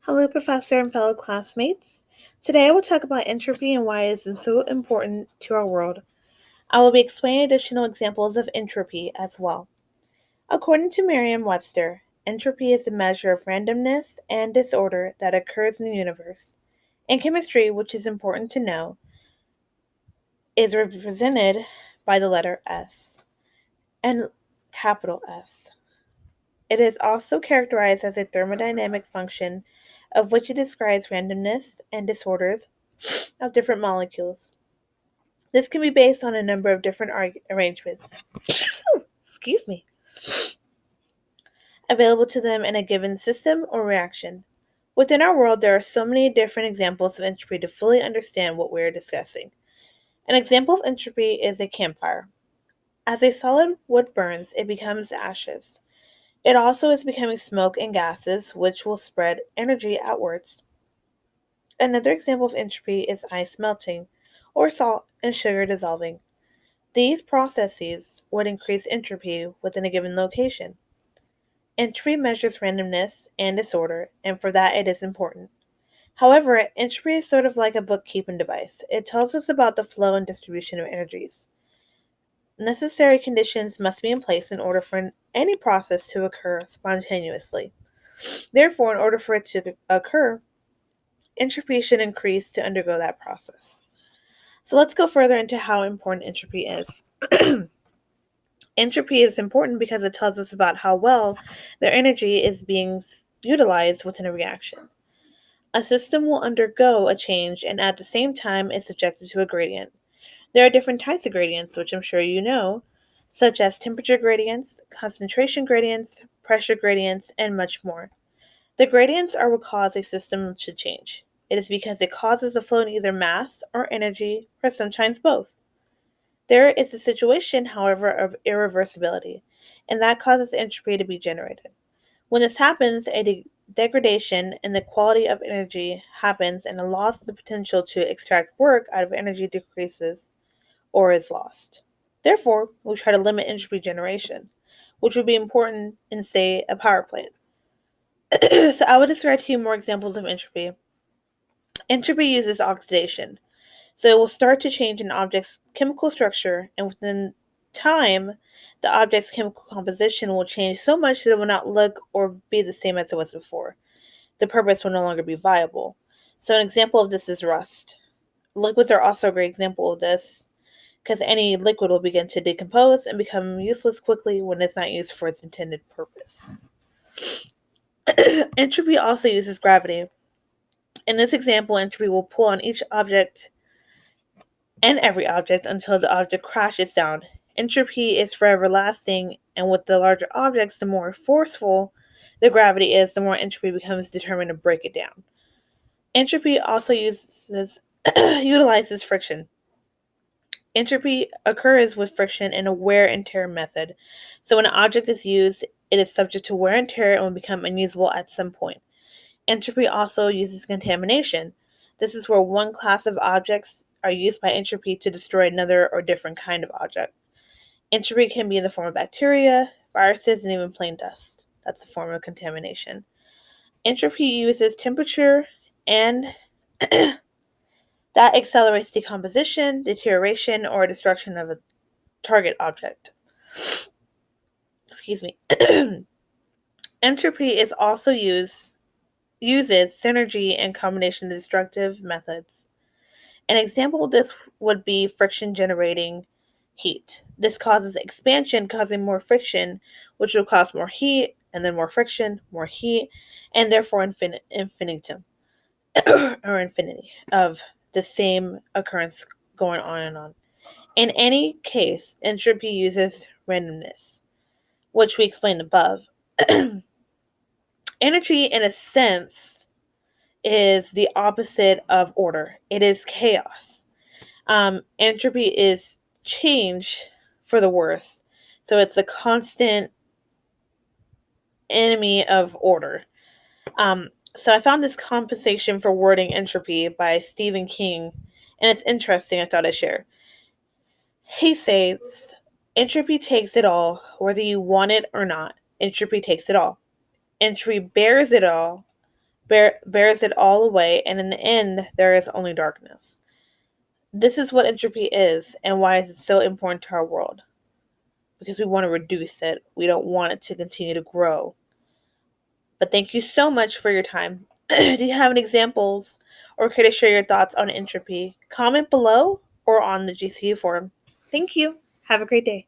Hello, Professor and fellow classmates. Today I will talk about entropy and why it is so important to our world. I will be explaining additional examples of entropy as well. According to Merriam-Webster, entropy is a measure of randomness and disorder that occurs in the universe. In chemistry, which is important to know, is represented by the letter S and capital S. It is also characterized as a thermodynamic function of which it describes randomness and disorders of different molecules. This can be based on a number of different arrangements excuse me, available to them in a given system or reaction. Within our world, there are so many different examples of entropy to fully understand what we are discussing. An example of entropy is a campfire. As a solid wood burns, it becomes ashes. It also is becoming smoke and gases, which will spread energy outwards. Another example of entropy is ice melting, or salt and sugar dissolving. These processes would increase entropy within a given location. Entropy measures randomness and disorder, and for that it is important. However, entropy is sort of like a bookkeeping device. It tells us about the flow and distribution of energies. Necessary conditions must be in place in order for any process to occur spontaneously. Therefore, in order for it to occur, entropy should increase to undergo that process. So let's go further into how important entropy is. Entropy is important because it tells us about how well their energy is being utilized within a reaction. A system will undergo a change and at the same time is subjected to a gradient. There are different types of gradients, which I'm sure you know, such as temperature gradients, concentration gradients, pressure gradients, and much more. The gradients are what cause a system to change. It is because it causes a flow in either mass or energy, or sometimes both. There is a situation, however, of irreversibility, and that causes entropy to be generated. When this happens, a degradation in the quality of energy happens and the loss of the potential to extract work out of energy decreases or is lost. Therefore, we try to limit entropy generation, which would be important in, say, a power plant. So I will describe to you more examples of entropy. Entropy uses oxidation. So it will start to change an object's chemical structure, and within time, the object's chemical composition will change so much that it will not look or be the same as it was before. The purpose will no longer be viable. So an example of this is rust. Liquids are also a great example of this, because any liquid will begin to decompose and become useless quickly when it's not used for its intended purpose. Entropy also uses gravity. In this example, entropy will pull on each object and every object until the object crashes down. Entropy is forever lasting, and with the larger objects, the more forceful the gravity is, the more entropy becomes determined to break it down. Entropy also utilizes friction. Entropy occurs with friction in a wear and tear method. So when an object is used, it is subject to wear and tear and will become unusable at some point. Entropy also uses contamination. This is where one class of objects are used by entropy to destroy another or different kind of object. Entropy can be in the form of bacteria, viruses, and even plain dust. That's a form of contamination. Entropy uses temperature and that accelerates decomposition, deterioration, or destruction of a target object. Excuse me. Entropy is also uses synergy and combination of destructive methods. An example of this would be friction generating heat. This causes expansion, causing more friction, which will cause more heat, and then more friction, more heat, and therefore infinitum or infinity of the same occurrence going on and on. In any case, entropy uses randomness, which we explained above. Energy, in a sense, is the opposite of order. It is chaos. Entropy is change for the worse. So it's a constant enemy of order. So I found this compensation for wording entropy by Stephen King, and it's interesting. I thought I'd share. He says, entropy takes it all, whether you want it or not. Entropy takes it all. Entropy bears it all, bears it all away, and in the end, there is only darkness. This is what entropy is, and why is it so important to our world. Because we want to reduce it. We don't want it to continue to grow. But thank you so much for your time. Do you have any examples or care to share your thoughts on entropy? Comment below or on the GCU forum. Thank you. Have a great day.